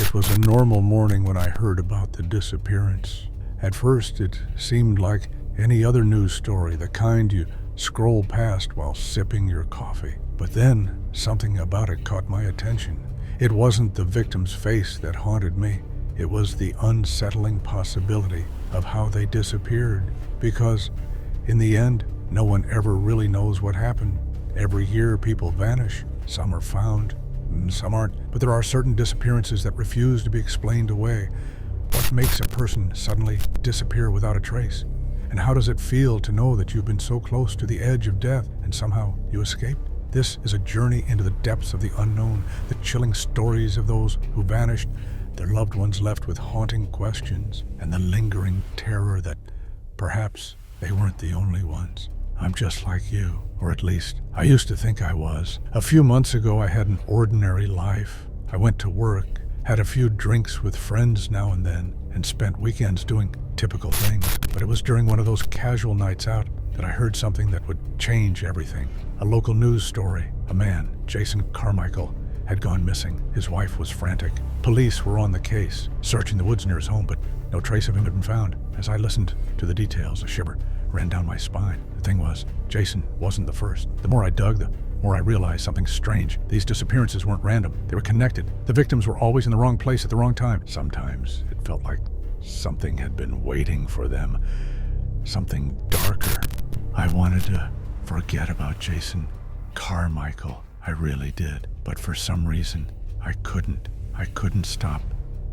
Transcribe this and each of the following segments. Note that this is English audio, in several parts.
It was a normal morning when I heard about the disappearance. At first, it seemed like any other news story, the kind you scroll past while sipping your coffee. But then, something about it caught my attention. It wasn't the victim's face that haunted me. It was the unsettling possibility of how they disappeared. Because, in the end, no one ever really knows what happened. Every year, people vanish. Some are found, some aren't. But there are certain disappearances that refuse to be explained away. What makes a person suddenly disappear without a trace? And how does it feel to know that you've been so close to the edge of death and somehow you escaped? This is a journey into the depths of the unknown, the chilling stories of those who vanished, their loved ones left with haunting questions, and the lingering terror that perhaps they weren't the only ones. I'm just like you, or at least I used to think I was. A few months ago, I had an ordinary life. I went to work, had a few drinks with friends now and then, and spent weekends doing typical things. But it was during one of those casual nights out that I heard something that would change everything. A local news story. A man, Jason Carmichael, had gone missing. His wife was frantic. Police were on the case, searching the woods near his home, but no trace of him had been found. As I listened to the details, a shiver ran down my spine. The thing was, Jason wasn't the first. The more I dug, the more I realized something strange. These disappearances weren't random. They were connected. The victims were always in the wrong place at the wrong time. Sometimes it felt like something had been waiting for them. Something darker. I wanted to forget about Jason Carmichael. I really did. But for some reason, I couldn't. I couldn't stop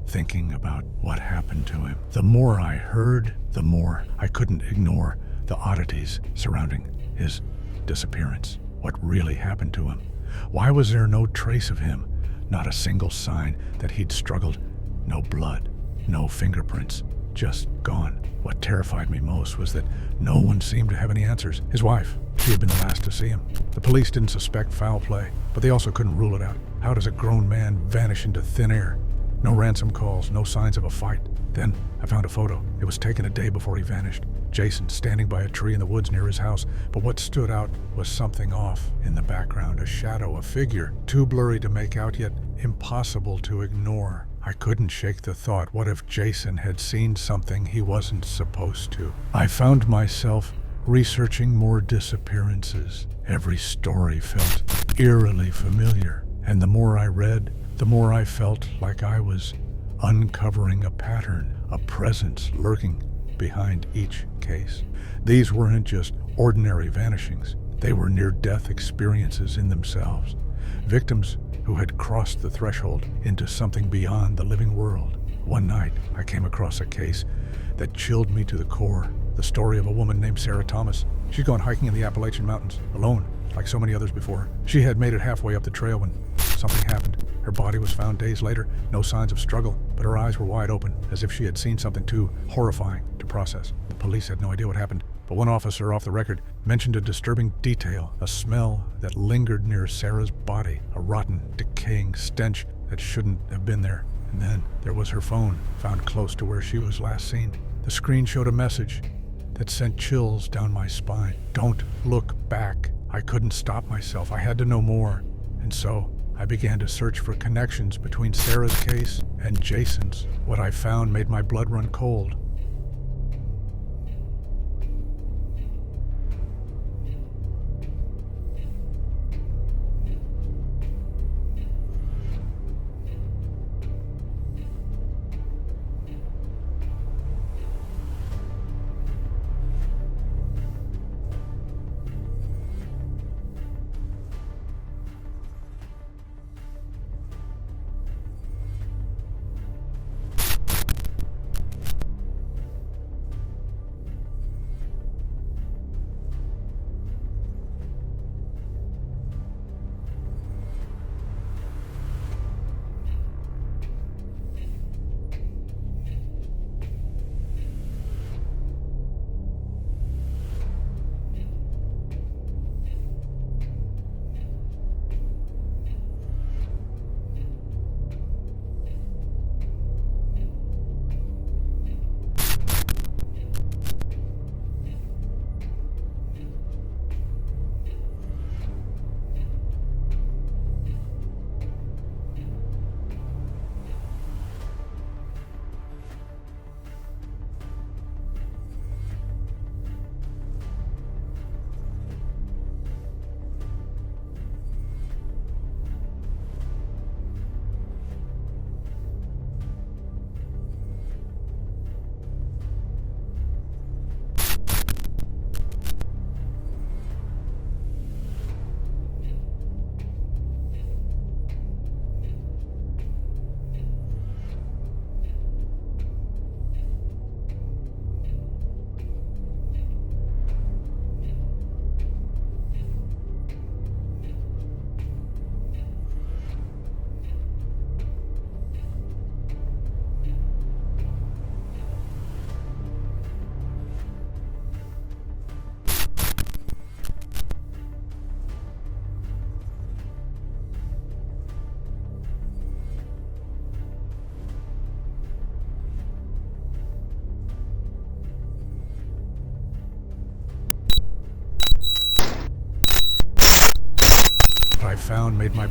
thinking about what happened to him. The more I heard, the more I couldn't ignore the oddities surrounding his disappearance. What really happened to him? Why was there no trace of him? Not a single sign that he'd struggled. No blood, no fingerprints, just gone. What terrified me most was that no one seemed to have any answers. His wife, she had been the last to see him. The police didn't suspect foul play, but they also couldn't rule it out. How does a grown man vanish into thin air? No ransom calls, no signs of a fight. Then I found a photo. It was taken a day before he vanished. Jason standing by a tree in the woods near his house, but what stood out was something off in the background, a shadow, a figure, too blurry to make out yet impossible to ignore. I couldn't shake the thought, what if Jason had seen something he wasn't supposed to? I found myself researching more disappearances. Every story felt eerily familiar, and the more I read, the more I felt like I was uncovering a pattern, a presence lurking behind each case. These weren't just ordinary vanishings. They were near-death experiences in themselves. Victims who had crossed the threshold into something beyond the living world. One night, I came across a case that chilled me to the core. The story of a woman named Sarah Thomas. She'd gone hiking in the Appalachian Mountains, alone, like so many others before her. She had made it halfway up the trail when something happened. Her body was found days later, no signs of struggle, but her eyes were wide open, as if she had seen something too horrifying to process. The police had no idea what happened, but one officer off the record mentioned a disturbing detail, a smell that lingered near Sarah's body, a rotten, decaying stench that shouldn't have been there. And then there was her phone, found close to where she was last seen. The screen showed a message that sent chills down my spine. Don't look back. I couldn't stop myself. I had to know more. And so I began to search for connections between Sarah's case and Jason's. What I found made my blood run cold. found made my